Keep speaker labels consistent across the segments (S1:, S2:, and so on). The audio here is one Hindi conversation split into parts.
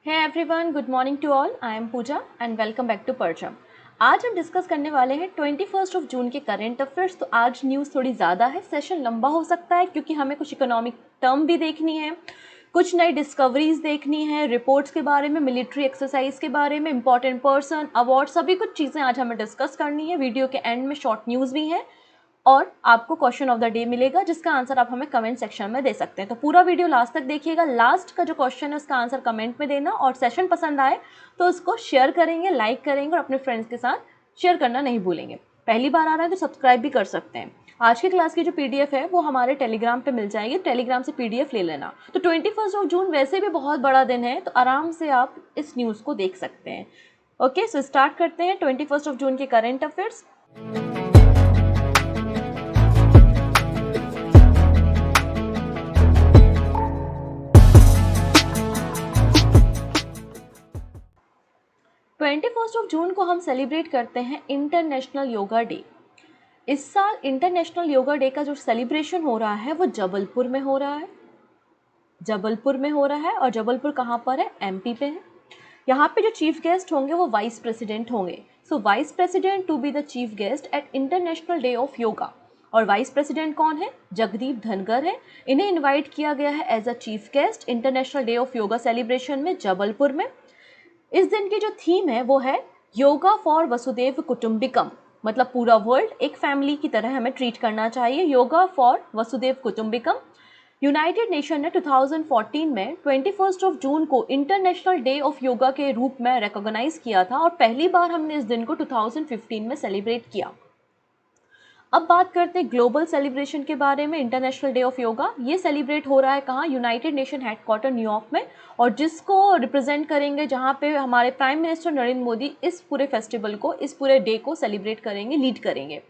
S1: Hey everyone, good morning to all. I am Pooja and welcome back to Parcham. आज हम डिस्कस करने वाले हैं 21 जून के करंट अफेयर्स। तो आज न्यूज़ थोड़ी ज़्यादा है, सेशन लंबा हो सकता है क्योंकि हमें कुछ इकोनॉमिक टर्म भी देखनी है, कुछ नई डिस्कवरीज देखनी है, रिपोर्ट्स के बारे में, मिलिट्री एक्सरसाइज के बारे में, इंपॉर्टेंट पर्सन, अवार्ड, सभी कुछ चीज़ें आज हमें डिस्कस करनी है। वीडियो के एंड में शॉर्ट न्यूज़ भी है और आपको क्वेश्चन ऑफ द डे मिलेगा जिसका आंसर आप हमें कमेंट सेक्शन में दे सकते हैं। तो पूरा वीडियो लास्ट तक देखिएगा। लास्ट का जो क्वेश्चन है उसका आंसर कमेंट में देना और सेशन पसंद आए तो उसको शेयर करेंगे, लाइक करेंगे और अपने फ्रेंड्स के साथ शेयर करना नहीं भूलेंगे। पहली बार आ रहा है तो सब्सक्राइब भी कर सकते हैं। आज की क्लास की जो पीडीएफ है वो हमारे टेलीग्राम पे मिल जाएगी, टेलीग्राम से पीडीएफ ले लेना। तो 21 जून वैसे भी बहुत बड़ा दिन है तो आराम से आप इस न्यूज़ को देख सकते हैं। ओके, सो स्टार्ट करते हैं 21 जून के करंट अफेयर्स। 21 जून को हम सेलिब्रेट करते हैं इंटरनेशनल योगा डे। इस साल इंटरनेशनल योगा डे का जो सेलिब्रेशन हो रहा है वो जबलपुर में हो रहा है। और जबलपुर कहाँ पर है? एमपी पे है। यहाँ पे जो चीफ गेस्ट होंगे वो वाइस प्रेसिडेंट होंगे। So vice president to be the chief guest at international day of yoga. और वाइस प्रेसिडेंट कौन है? जगदीप धनगर है। इन्हें इन्वाइट किया गया है as a chief guest international day of yoga celebration में जबलपुर में। इस दिन की जो थीम है वो है योगा फॉर वसुदेव कुटुंबिकम, मतलब पूरा वर्ल्ड एक फैमिली की तरह हमें ट्रीट करना चाहिए। Yoga for Vasudhaiva Kutumbakam. United nation ने 2014 में 21 जून को इंटरनेशनल डे ऑफ योगा के रूप में रिकॉग्नाइज किया था और पहली बार हमने इस दिन को 2015 में सेलिब्रेट किया। अब बात करते हैं ग्लोबल सेलिब्रेशन के बारे में। इंटरनेशनल डे ऑफ योगा ये सेलिब्रेट हो रहा है कहाँ? यूनाइटेड नेशन हेडक्वार्टर न्यूयॉर्क में, और जिसको रिप्रेजेंट करेंगे, जहाँ पे हमारे प्राइम मिनिस्टर नरेंद्र मोदी इस पूरे फेस्टिवल को, इस पूरे डे को सेलिब्रेट करेंगे, लीड करेंगे।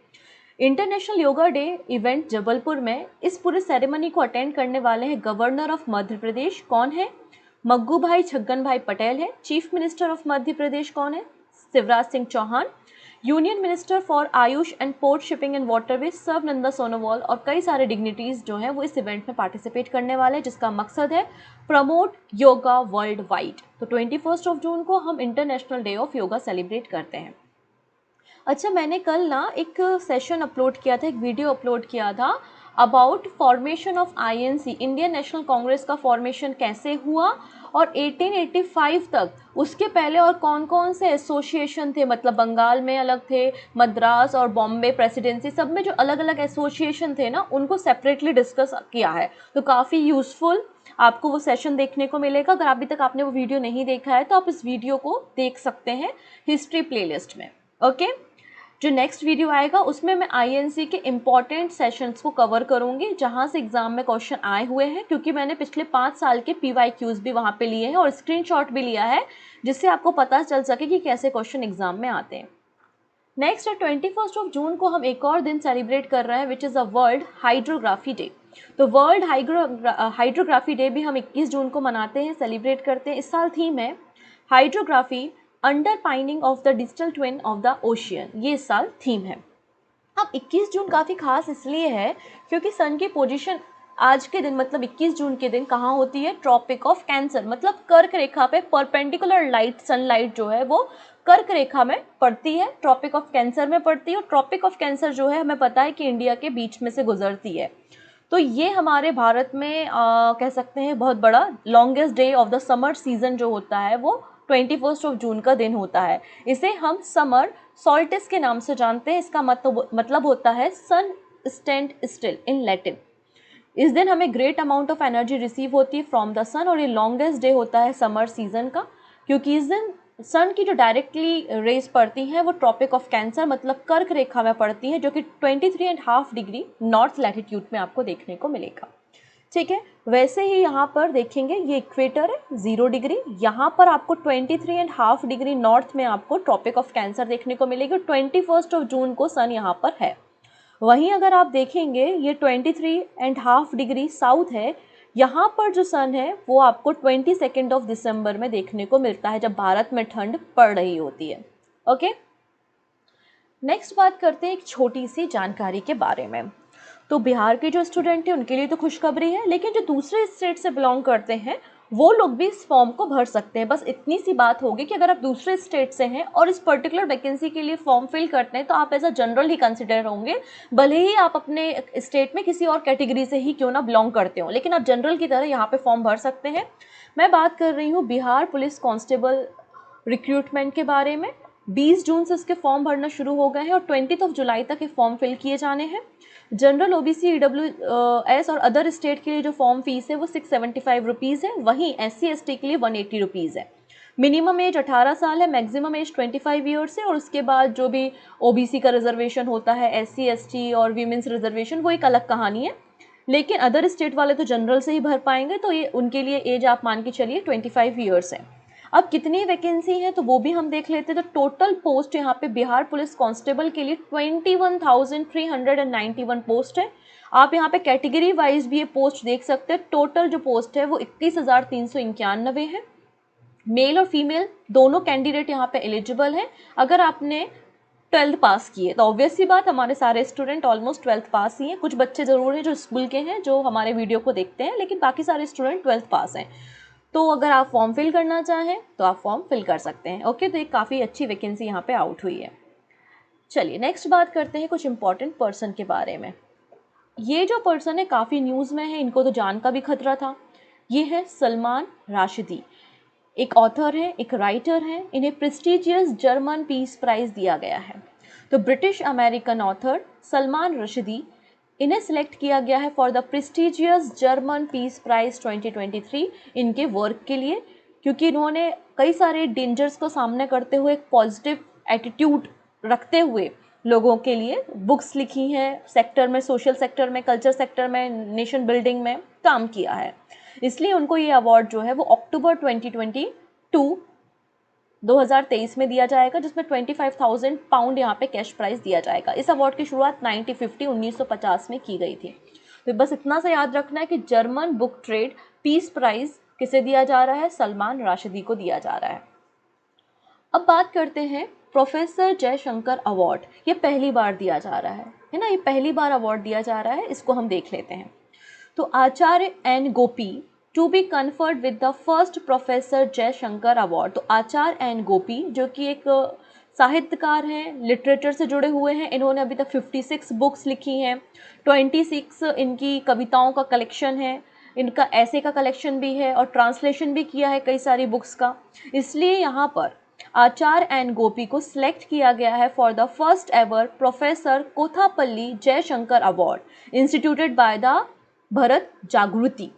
S1: International yoga day event Jabalpur में इस पूरे सेरेमनी को अटेंड करने वाले हैं गवर्नर ऑफ मध्य प्रदेश। कौन है? मग्गू भाई छगन भाई पटेल है। Chief minister of Madhya Pradesh कौन है? Shivraj Singh Chouhan. Union minister for AYUSH and port shipping and waterways Sarbananda Sonowal और कई सारे डिग्निटीज जो हैं वो इस इवेंट में पार्टिसिपेट करने वाले हैं, जिसका मकसद है प्रमोट योगा वर्ल्ड वाइड। तो 21 जून को हम international day of yoga celebrate करते हैं। अच्छा, मैंने कल ना एक सेशन अपलोड किया था, एक वीडियो अपलोड किया था about formation of INC, Indian national Congress का फॉर्मेशन कैसे हुआ और 1885 तक उसके पहले और कौन कौन से एसोसिएशन थे, मतलब बंगाल में अलग थे, मद्रास और बॉम्बे प्रेसिडेंसी सब में जो अलग अलग एसोसिएशन थे ना, उनको सेपरेटली डिस्कस किया है। तो काफ़ी यूजफुल आपको वो सेशन देखने को मिलेगा। अगर अभी तक आपने वो वीडियो नहीं देखा है तो आप इस वीडियो को देख सकते हैं हिस्ट्री प्लेलिस्ट में। ओके, जो नेक्स्ट वीडियो आएगा उसमें मैं आईएनसी के इम्पॉर्टेंट सेशंस को कवर करूंगी जहां से एग्जाम में क्वेश्चन आए हुए हैं, क्योंकि मैंने पिछले 5 साल के पीवाईक्यूज भी वहां पे लिए हैं और स्क्रीनशॉट भी लिया है, जिससे आपको पता चल सके कि कैसे क्वेश्चन एग्जाम में आते हैं। नेक्स्ट है 21 जून को हम एक और दिन सेलिब्रेट कर रहे हैं which is a world hydrography day. तो वर्ल्ड हाइड्रोग्राफी डे भी हम 21 जून को मनाते हैं, सेलिब्रेट करते हैं। इस साल थीम है hydrography underpinning of the digital twin of the ocean, ये इस साल थीम है। अब 21 जून काफ़ी खास इसलिए है क्योंकि सन की पोजीशन आज के दिन, मतलब 21 जून के दिन कहाँ होती है? ट्रॉपिक ऑफ कैंसर, मतलब कर्क रेखा पे परपेंडिकुलर लाइट, सनलाइट जो है वो कर्क रेखा में पड़ती है, ट्रॉपिक ऑफ कैंसर में पड़ती है। और ट्रॉपिक ऑफ कैंसर जो है हमें पता है कि इंडिया के बीच में से गुजरती है। तो ये हमारे भारत में कह सकते हैं बहुत बड़ा longest day of the summer season जो होता है वो 21 जून का दिन होता है। इसे हम समर सॉल्टिस के नाम से जानते हैं। इसका मतलब होता है सन स्टैंड स्टिल इन लैटिन। इस दिन हमें great amount of energy receive होती है फ्रॉम द सन और ये लॉन्गेस्ट डे होता है समर सीजन का, क्योंकि इस दिन सन की जो डायरेक्टली रेज पड़ती हैं वो ट्रॉपिक ऑफ कैंसर मतलब कर्क रेखा में पड़ती हैं, जो कि 23.5 डिग्री नॉर्थ लैटिट्यूड में आपको देखने को मिलेगा। ठीक है, वैसे ही यहाँ पर देखेंगे ये इक्वेटर है 0 डिग्री, यहाँ पर आपको 23.5 डिग्री नॉर्थ में आपको ट्रॉपिक ऑफ कैंसर देखने को मिलेगी। 21 जून को सन यहाँ पर है। वहीं अगर आप देखेंगे ये 23.5 डिग्री साउथ है, यहाँ पर जो सन है वो आपको 22 दिसंबर में देखने को मिलता है जब भारत में ठंड पड़ रही होती है। ओके, नेक्स्ट बात करते हैं एक छोटी सी जानकारी के बारे में। तो बिहार के जो स्टूडेंट हैं उनके लिए तो खुशखबरी है, लेकिन जो दूसरे स्टेट से बिलोंग करते हैं वो लोग भी इस फॉर्म को भर सकते हैं। बस इतनी सी बात होगी कि अगर आप दूसरे स्टेट से हैं और इस पर्टिकुलर वैकेंसी के लिए फॉर्म फिल करते हैं तो आप एज अ जनरल ही कंसिडर होंगे, भले ही आप अपने स्टेट में किसी और कैटेगरी से ही क्यों ना बिलोंग करते हो, लेकिन आप जनरल की तरह यहाँ पे फॉर्म भर सकते हैं। मैं बात कर रही हूँ बिहार पुलिस कांस्टेबल रिक्रूटमेंट के बारे में। 20 जून से इसके फॉर्म भरना शुरू हो गए हैं और 20 जुलाई तक ये फॉर्म फिल किए जाने हैं। जनरल, ओबीसी, ईडब्ल्यूएस और अदर स्टेट के लिए जो फॉर्म फीस है वो 675 रुपीज़ है, वहीं एससी एसटी के लिए 180 रुपीज़ है। मिनिमम एज 18 साल है, मैक्सिमम एज 25 ईयर्स है, और उसके बाद जो भी ओबीसी का रिजर्वेशन होता है, एससी एसटी और वीमेंस रिजर्वेशन, वो एक अलग कहानी है। लेकिन अदर स्टेट वाले तो जनरल से ही भर पाएंगे, तो ये उनके लिए एज आप मान के चलिए 25 ईयर्स है। अब कितनी वैकेंसी है तो वो भी हम देख लेते हैं। तो टोटल पोस्ट यहाँ पे बिहार पुलिस कांस्टेबल के लिए 21,391 पोस्ट है। आप यहाँ पे कैटेगरी वाइज भी ये पोस्ट देख सकते हैं। टोटल जो पोस्ट है वो 31,391 है। मेल और फीमेल दोनों कैंडिडेट यहाँ पे एलिजिबल हैं। अगर आपने 12th पास की है तो ऑब्वियस सी बात, हमारे सारे स्टूडेंट ऑलमोस्ट 12th पास ही हैं। कुछ बच्चे ज़रूर हैं जो स्कूल के हैं जो हमारे वीडियो को देखते हैं, लेकिन बाकी सारे स्टूडेंट 12th पास हैं। तो अगर आप फॉर्म फिल करना चाहें तो आप फॉर्म फिल कर सकते हैं। ओके, तो एक काफ़ी अच्छी वैकेंसी यहाँ पे आउट हुई है। चलिए नेक्स्ट बात करते हैं कुछ इंपॉर्टेंट पर्सन के बारे में। ये जो पर्सन है काफ़ी न्यूज़ में है, इनको तो जान का भी खतरा था। ये है सलमान राशिदी। एक ऑथर हैं, एक राइटर हैं। इन्हें प्रेस्टिजियस जर्मन पीस प्राइज़ दिया गया है। तो British American author Salman Rashidi, इन्हें सिलेक्ट किया गया है for the prestigious German peace prize 2023 इनके वर्क के लिए, क्योंकि इन्होंने कई सारे डेंजर्स को सामने करते हुए एक पॉजिटिव एटीट्यूड रखते हुए लोगों के लिए बुक्स लिखी हैं, सेक्टर में, सोशल सेक्टर में, कल्चर सेक्टर में, नेशन बिल्डिंग में काम किया है। इसलिए उनको ये अवार्ड जो है वो अक्टूबर 2023 में दिया जाएगा, जिसमें 25,000 पाउंड यहाँ पे कैश प्राइज दिया जाएगा। इस अवार्ड की शुरुआत 1950 में की गई थी। तो बस इतना सा याद रखना है कि German book trade peace prize किसे दिया जा रहा है? सलमान राशिदी को दिया जा रहा है। अब बात करते हैं प्रोफेसर जयशंकर अवार्ड। ये पहली बार दिया जा रहा है ना, ये पहली बार अवार्ड दिया जा रहा है। इसको हम देख लेते हैं। तो Acharya N Gopi to be conferred with the first professor Jayashankar award. तो आचार्य एन गोपी जो कि एक साहित्यकार हैं, लिटरेचर से जुड़े हुए हैं। इन्होंने अभी तक 56 बुक्स लिखी हैं, 26 इनकी कविताओं का कलेक्शन है, इनका ऐसे का कलेक्शन भी है और ट्रांसलेशन भी किया है कई सारी बुक्स का। इसलिए यहाँ पर आचार्य एन गोपी को सिलेक्ट किया गया है for the first ever professor Kothapalli Jaishankar award instituted by the Bharat जागृति।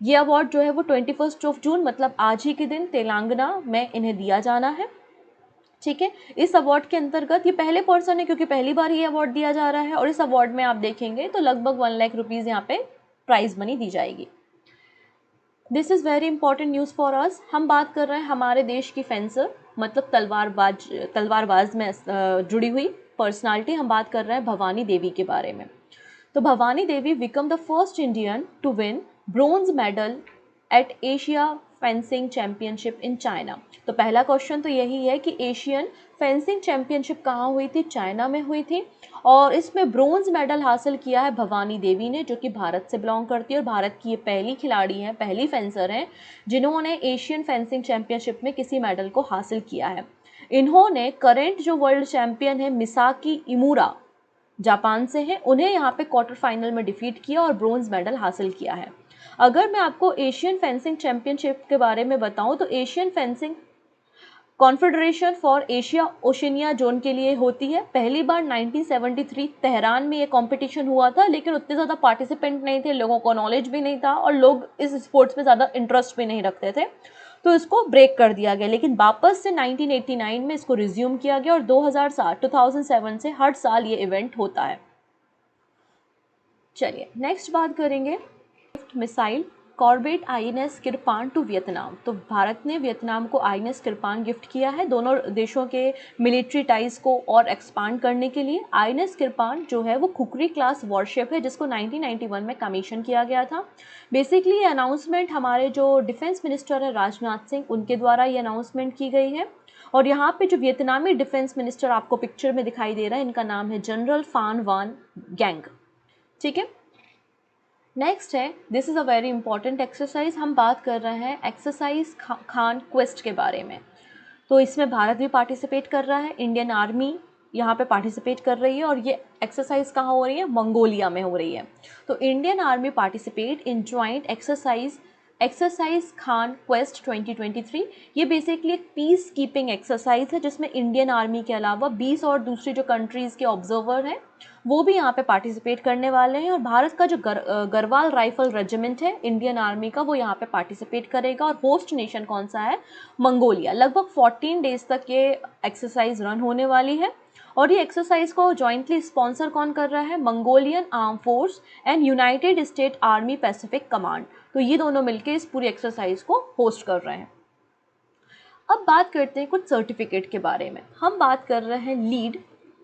S1: ये अवार्ड जो है वो 21 जून मतलब आज ही के दिन तेलंगाना में इन्हें दिया जाना है। ठीक है, इस अवार्ड के अंतर्गत ये पहले पर्सन है क्योंकि पहली बार ये अवार्ड दिया जा रहा है, और इस अवार्ड में आप देखेंगे तो लगभग 1 लाख रुपीज़ यहाँ पे प्राइज मनी दी जाएगी। This is very important news for us. हम बात कर रहे हैं हमारे देश की फेंसर, मतलब तलवारबाज में जुड़ी हुई पर्सनालिटी। हम बात कर रहे हैं भवानी देवी के बारे में। तो Bhavani Devi become the first Indian to win bronze medal at Asia fencing championship in China. तो पहला क्वेश्चन तो यही है कि एशियन फेंसिंग चैंपियनशिप कहाँ हुई थी? चाइना में हुई थी, और इसमें ब्रोंज मेडल हासिल किया है भवानी देवी ने, जो कि भारत से बिलोंग करती है और भारत की ये पहली खिलाड़ी हैं, पहली फेंसर हैं जिन्होंने एशियन फेंसिंग चैंपियनशिप में किसी मेडल को हासिल किया है। इन्होंने करेंट जो वर्ल्ड चैंपियन है मिसाकी इमूरा, जापान से हैं, उन्हें यहाँ पे क्वार्टर फाइनल में डिफीट किया और ब्रोंज मेडल हासिल किया है। अगर मैं आपको एशियन फेंसिंग चैंपियनशिप के बारे में बताऊं तो Asian fencing confederation for Asia Oceania zone के लिए होती है। पहली बार 1973 तेहरान में ये कंपटीशन हुआ था, लेकिन उतने ज़्यादा पार्टिसिपेंट नहीं थे, लोगों को नॉलेज भी नहीं था और लोग इस स्पोर्ट्स में ज़्यादा इंटरेस्ट भी नहीं रखते थे, तो इसको ब्रेक कर दिया गया। लेकिन वापस से 1989 में इसको रिज्यूम किया गया और 2007 से हर साल ये इवेंट होता है। चलिए नेक्स्ट बात करेंगे missile corvette INS Kirpan to Vietnam. तो भारत ने वियतनाम को आईएनएस किरपान गिफ्ट किया है दोनों देशों के मिलिट्री टाइज को और एक्सपांड करने के लिए। आईएनएस किरपान जो है वो खुखरी क्लास वॉरशिप है जिसको 1991 में कमीशन किया गया था। बेसिकली ये अनाउंसमेंट हमारे जो डिफेंस मिनिस्टर है राजनाथ सिंह, उनके द्वारा ये अनाउंसमेंट की गई है। और यहाँ पे जो वियतनामी डिफेंस मिनिस्टर आपको पिक्चर में दिखाई दे रहा है, इनका नाम है जनरल फान वान गैंग। ठीक है, नेक्स्ट है, this is a very important exercise. हम बात कर रहे हैं एक्सरसाइज खान क्वेस्ट के बारे में। तो इसमें भारत भी पार्टिसिपेट कर रहा है, इंडियन आर्मी यहाँ पे पार्टिसिपेट कर रही है, और ये एक्सरसाइज कहाँ हो रही है? मंगोलिया में हो रही है। तो Indian army participate in joint exercise Khan quest 2023। ये बेसिकली एक पीस कीपिंग एक्सरसाइज है जिसमें इंडियन आर्मी के अलावा 20 और दूसरी जो कंट्रीज़ के ऑब्जर्वर हैं वो भी यहाँ पे पार्टिसिपेट करने वाले हैं, और भारत का जो गढ़वाल राइफल रेजिमेंट है इंडियन आर्मी का, वो यहाँ पे पार्टिसिपेट करेगा। और होस्ट नेशन कौन सा है? मंगोलिया। लगभग 14 डेज तक ये एक्सरसाइज रन होने वाली है, और ये एक्सरसाइज को जॉइंटली स्पॉन्सर कौन कर रहा है? Mongolian arm force and United state army Pacific command. तो ये दोनों मिलकर इस पूरी एक्सरसाइज को होस्ट कर रहे हैं। अब बात करते हैं कुछ सर्टिफिकेट के बारे में। हम बात कर रहे हैं लीड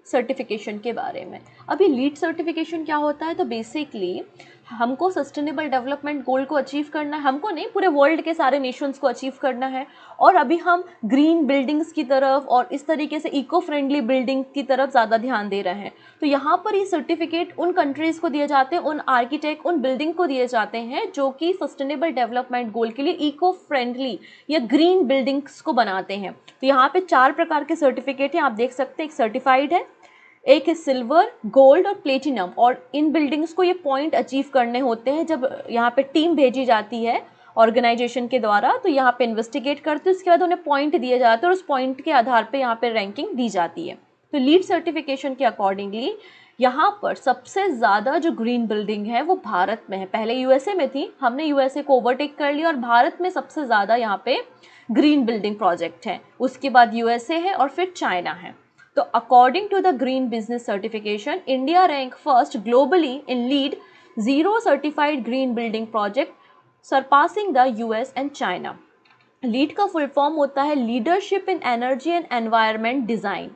S1: सर्टिफिकेशन के बारे में। अभी लीड सर्टिफिकेशन क्या होता है? तो बेसिकली हमको सस्टेनेबल डेवलपमेंट गोल को अचीव करना है, हमको नहीं, पूरे वर्ल्ड के सारे नेशंस को अचीव करना है, और अभी हम ग्रीन बिल्डिंग्स की तरफ और इस तरीके से इको फ्रेंडली बिल्डिंग की तरफ ज़्यादा ध्यान दे रहे हैं। तो यहाँ पर ये सर्टिफिकेट उन कंट्रीज़ को दिए जाते हैं, उन आर्किटेक्ट, उन बिल्डिंग को दिए जाते हैं जो कि सस्टेनेबल डेवलपमेंट गोल के लिए इको फ्रेंडली या ग्रीन बिल्डिंग्स को बनाते हैं। तो यहाँ पे 4 प्रकार के सर्टिफिकेट हैं, आप देख सकते हैं। एक सर्टिफाइड है, एक है सिल्वर, गोल्ड और प्लेटिनम, और इन बिल्डिंग्स को ये पॉइंट अचीव करने होते हैं। जब यहाँ पे टीम भेजी जाती है ऑर्गेनाइजेशन के द्वारा, तो यहाँ पे इन्वेस्टिगेट करते हैं, उसके बाद उन्हें पॉइंट दिए जाते हैं और उस पॉइंट के आधार पे यहाँ पे रैंकिंग दी जाती है। तो लीड सर्टिफिकेशन के अकॉर्डिंगली यहाँ पर सबसे ज़्यादा जो ग्रीन बिल्डिंग है वो भारत में है। पहले यूएसए में थी, हमने यूएसए को ओवरटेक कर लिया, और भारत में सबसे ज़्यादा यहाँ पे ग्रीन बिल्डिंग प्रोजेक्ट है। उसके बाद यूएसए है और फिर चाइना है। तो according to the green business certification, India rank first globally in LEED 0 certified green building project, surpassing the US and China. LEED का फुल फॉर्म होता है leadership in energy and environment design.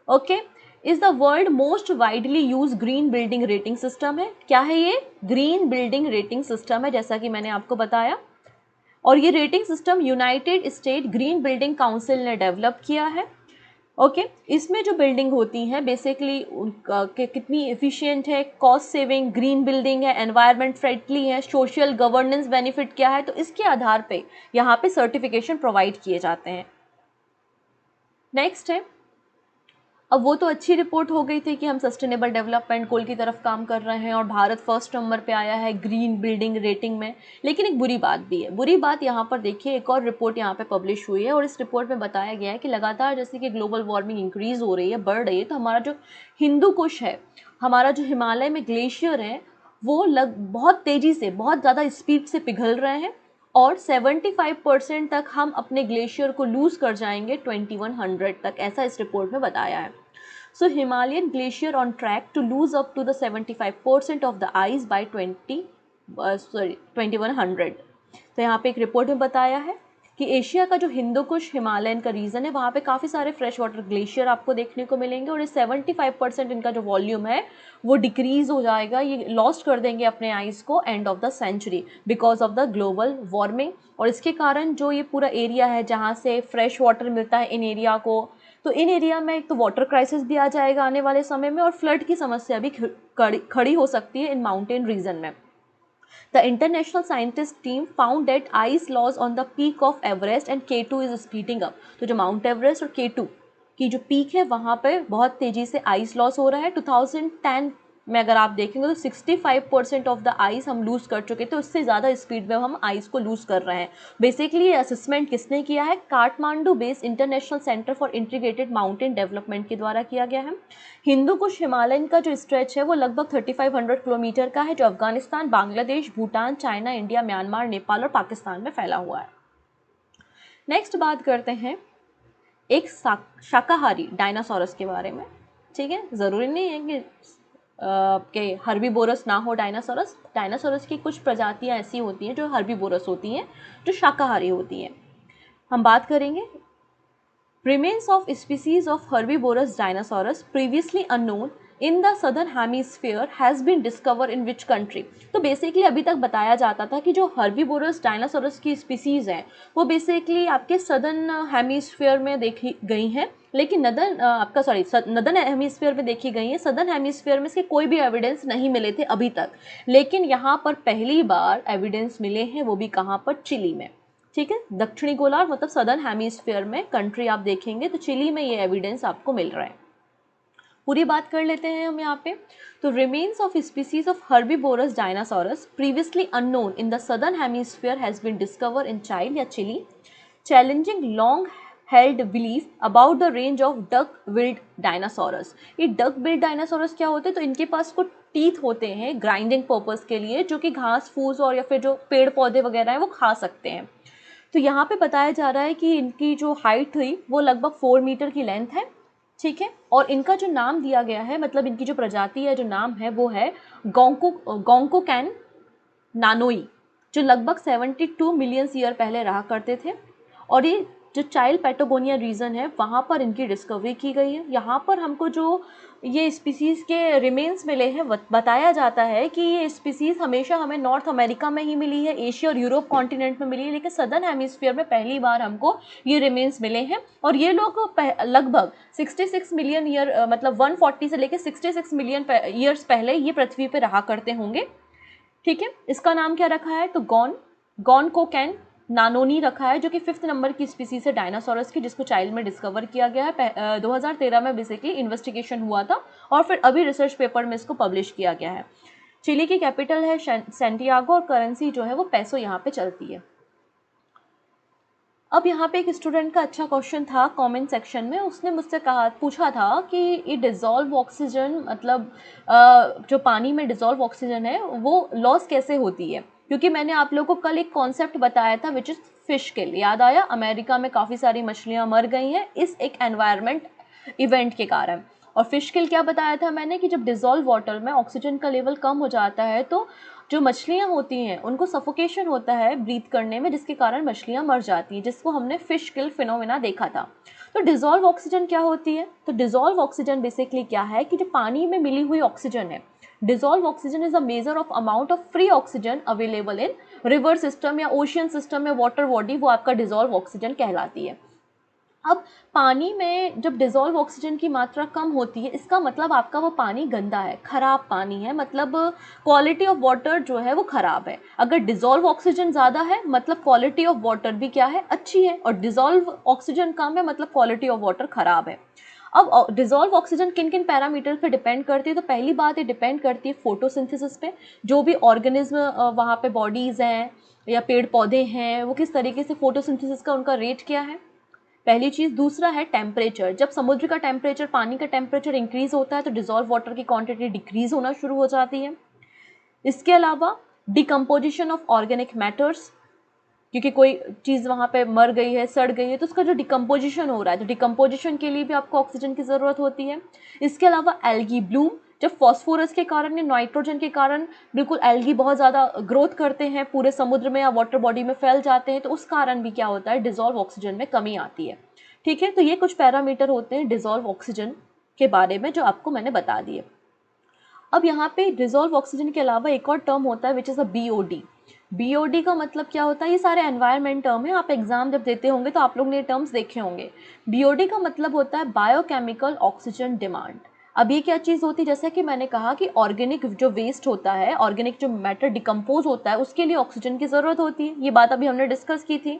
S1: Okay, is the world most widely use green building rating system है। क्या है ये? ग्रीन बिल्डिंग रेटिंग सिस्टम है, जैसा कि मैंने आपको बताया। और ये rating system United state green building council ने डेवलप किया है। ओके, इसमें जो बिल्डिंग होती हैं बेसिकली कितनी एफिशिएंट है, कॉस्ट सेविंग, ग्रीन बिल्डिंग है, एनवायरनमेंट फ्रेंडली है, सोशल गवर्नेंस बेनिफिट क्या है, तो इसके आधार पे यहाँ पे सर्टिफिकेशन प्रोवाइड किए जाते हैं। नेक्स्ट है, अब वो तो अच्छी रिपोर्ट हो गई थी कि हम सस्टेनेबल डेवलपमेंट गोल की तरफ काम कर रहे हैं और भारत फर्स्ट नंबर पे आया है ग्रीन बिल्डिंग रेटिंग में। लेकिन एक बुरी बात भी है। बुरी बात यहाँ पर देखिए, एक और रिपोर्ट यहाँ पे पब्लिश हुई है, और इस रिपोर्ट में बताया गया है कि लगातार जैसे कि ग्लोबल वार्मिंग इंक्रीज़ हो रही है, बढ़ रही है, तो हमारा जो हिंदू कुश है, हमारा जो हिमालय में ग्लेशियर है, वो बहुत तेज़ी से, बहुत ज़्यादा स्पीड से पिघल रहे हैं, और 75% तक हम अपने ग्लेशियर को लूज़ कर जाएंगे 2100 तक, ऐसा इस रिपोर्ट में बताया है। So Himalayan glacier on track to lose up to the 75% of the ice by 2100। तो यहाँ पे एक रिपोर्ट में बताया है कि एशिया का जो हिंदू कुश हिमालयन का रीजन है, वहाँ पे काफ़ी सारे फ्रेश वाटर ग्लेशियर आपको देखने को मिलेंगे, और ये 75% इनका जो वॉल्यूम है वो डिक्रीज हो जाएगा, ये लॉस्ट कर देंगे अपने आइस को end of the century because of the global warming. और इसके कारण जो ये पूरा एरिया है जहाँ से फ्रेश वाटर मिलता है इन एरिया को, तो इन एरिया में एक तो वाटर क्राइसिस भी आ जाएगा आने वाले समय में, और फ्लड की समस्या भी खड़ी हो सकती है इन माउंटेन रीजन में। The international scientist team found that ice loss on the peak of Everest and K2 is speeding up। तो जो माउंट एवरेस्ट और K2 की जो पीक है वहाँ पे बहुत तेज़ी से आइस लॉस हो रहा है। 2010 में अगर आप देखेंगे तो 65% ऑफ द आइस हम लूज़ कर चुके थे, उससे ज़्यादा स्पीड में हम आइस को लूज़ कर रहे हैं। बेसिकली ये असेसमेंट किसने किया है? Kathmandu based international centre for integrated mountain development के द्वारा किया गया है। हिंदू कुश हिमालयन का जो स्ट्रेच है वो लगभग 3500 किलोमीटर का है, जो Afghanistan, Bangladesh, Bhutan, China, India, Myanmar, Nepal और पाकिस्तान में फैला हुआ है। नेक्स्ट बात करते हैं एक शाकाहारी डायनासोरस के बारे में। ठीक है, ज़रूरी नहीं है कि हर्बीवोरस ना हो डायनासोरस। डायनासोरस की कुछ प्रजातियां ऐसी होती हैं जो हर्बीवोरस होती हैं, जो शाकाहारी होती हैं। हम बात करेंगे remains of species of herbivorous dinosaurs previously unknown in the southern hemisphere has been discovered in which country। तो बेसिकली अभी तक बताया जाता था कि जो हर्बीवोरस डायनासोरस की स्पीसीज़ हैं वो बेसिकली आपके सदर्न हेमिस्फीयर में देखी गई हैं, लेकिन नदर्न हेमिस्फीयर में देखी गई है। सदर्न हेमिस्फीयर में इसके कोई भी एविडेंस नहीं मिले थे अभी तक, लेकिन यहाँ पर पहली बार एविडेंस मिले हैं, वो भी कहाँ पर, चिली में। ठीक है, दक्षिणी गोलार्ध मतलब सदर्न हेमिस्फीयर में कंट्री आप देखेंगे तो चिली में ये एविडेंस आपको मिल रहा है। पूरी बात कर लेते हैं हम यहाँ पे। तो remains of species of herbivorous dinosaurs previously unknown in the southern hemisphere has been discover in child या Chile, challenging long held belief about the range of duck billed dinosaurs. ये डक बिल्ड डायनासोरस क्या होते हैं, तो इनके पास कुछ टीथ होते हैं ग्राइंडिंग पर्पस के लिए, जो कि घास फूस और या फिर जो पेड़ पौधे वगैरह हैं वो खा सकते हैं। तो यहाँ पे बताया जा रहा है कि इनकी जो हाइट थी वो लगभग 4 मीटर की लेंथ है। ठीक है, और इनका जो नाम दिया गया है, मतलब इनकी जो प्रजाति है, जो नाम है वो है गोंकोकैन नानोई, जो लगभग 72 मिलियन ईयर पहले रहा करते थे। और ये जो चाइल्ड पैटागोनिया रीजन है वहाँ पर इनकी डिस्कवरी की गई है। यहाँ पर हमको जो ये स्पीसीज़ के रिमेन्स मिले हैं, बताया जाता है कि ये स्पीसीज़ हमेशा हमें नॉर्थ अमेरिका में ही मिली है, एशिया और यूरोप कॉन्टिनेंट में मिली है, लेकिन सदर्न हेमिस्फीयर में पहली बार हमको ये रिमेन्स मिले हैं। और ये लोग लगभग 66 मिलियन ईयर मतलब 140 से लेकर 66 मिलियन ईयर्स पहले ये पृथ्वी पर रहा करते होंगे। ठीक है, इसका नाम क्या रखा है, तो गोंकोकैन नानोनी रखा है, जो कि 5th नंबर की स्पीसीज है डायनासोरस की, जिसको चाइल्ड में डिस्कवर किया गया है। 2013 में बेसिकली इन्वेस्टिगेशन हुआ था और फिर अभी रिसर्च पेपर में इसको पब्लिश किया गया है। चिली की कैपिटल है सैंटियागो और करेंसी जो है वो पैसो यहाँ पे चलती है। अब यहाँ पे एक स्टूडेंट का अच्छा क्वेश्चन था कमेंट सेक्शन में, उसने मुझसे पूछा था कि ये डिज़ोल्व ऑक्सीजन मतलब जो पानी में डिज़ोल्व ऑक्सीजन है वो लॉस कैसे होती है, क्योंकि मैंने आप लोगों को कल एक कॉन्सेप्ट बताया था विच इज़ फिश किल। याद आया, अमेरिका में काफ़ी सारी मछलियाँ मर गई हैं इस एक एनवायरनमेंट इवेंट के कारण। और फिश किल क्या बताया था मैंने, कि जब डिज़ोल्व वाटर में ऑक्सीजन का लेवल कम हो जाता है तो जो मछलियाँ होती हैं उनको सफोकेशन होता है ब्रीथ करने में, जिसके कारण मछलियाँ मर जाती हैं, जिसको हमने फिश किल फिनोमेना देखा था। तो डिज़ोल्व ऑक्सीजन क्या होती है, तो डिज़ोल्व ऑक्सीजन बेसिकली क्या है कि जो पानी में मिली हुई ऑक्सीजन है, dissolve oxygen is a measure of amount of free oxygen available in river system या ओशियन सिस्टम या वाटर बॉडी, वो आपका डिज़ोल्व ऑक्सीजन कहलाती है। अब पानी में जब डिज़ोल्व ऑक्सीजन की मात्रा कम होती है, इसका मतलब आपका वो पानी गंदा है, ख़राब पानी है, मतलब क्वालिटी ऑफ वाटर जो है वो ख़राब है। अगर डिज़ोल्व ऑक्सीजन ज़्यादा है मतलब क्वालिटी ऑफ वाटर भी क्या है, अच्छी है, और डिज़ोल्व ऑक्सीजन कम है मतलब क्वालिटी ऑफ वाटर ख़राब है। अब डिज़ोल्व ऑक्सीजन किन किन पैरामीटर पे डिपेंड करती है, तो पहली बात ये डिपेंड करती है फोटोसिंथेसिस पे, जो भी ऑर्गेनिज्म वहाँ पे बॉडीज़ हैं या पेड़ पौधे हैं वो किस तरीके से फोटोसिंथेसिस का उनका रेट क्या है, पहली चीज़। दूसरा है टेम्परेचर, जब समुद्र का टेम्परेचर, पानी का टेम्परेचर इंक्रीज होता है तो डिज़ोल्व वाटर की क्वांटिटी डिक्रीज होना शुरू हो जाती है। इसके अलावा डिकम्पोजिशन ऑफ ऑर्गेनिक मैटर्स, क्योंकि कोई चीज़ वहाँ पे मर गई है, सड़ गई है, तो उसका जो डिकम्पोजिशन हो रहा है, तो डिकम्पोजिशन के लिए भी आपको ऑक्सीजन की ज़रूरत होती है। इसके अलावा एल्गी ब्लूम, जब फॉस्फोरस के कारण या नाइट्रोजन के कारण बिल्कुल एल्गी बहुत ज़्यादा ग्रोथ करते हैं, पूरे समुद्र में या वाटर बॉडी में फैल जाते हैं, तो उस कारण भी क्या होता है, डिज़ोल्व ऑक्सीजन में कमी आती है। ठीक है, तो ये कुछ पैरामीटर होते हैं डिज़ोल्व ऑक्सीजन के बारे में जो आपको मैंने बता दिए। अब यहाँ पे डिज़ोल्व ऑक्सीजन के अलावा एक और टर्म होता है which is a BOD। BOD का मतलब क्या होता है, ये सारे एनवायरनमेंट टर्म है, आप एग्जाम जब देते होंगे तो आप लोग ने ये टर्म्स देखे होंगे। BOD का मतलब होता है बायोकेमिकल ऑक्सीजन डिमांड। अब ये क्या चीज़ होती है, जैसे कि मैंने कहा कि ऑर्गेनिक जो वेस्ट होता है, ऑर्गेनिक जो मैटर डिकम्पोज होता है, उसके लिए ऑक्सीजन की ज़रूरत होती है, ये बात अभी हमने डिस्कस की थी।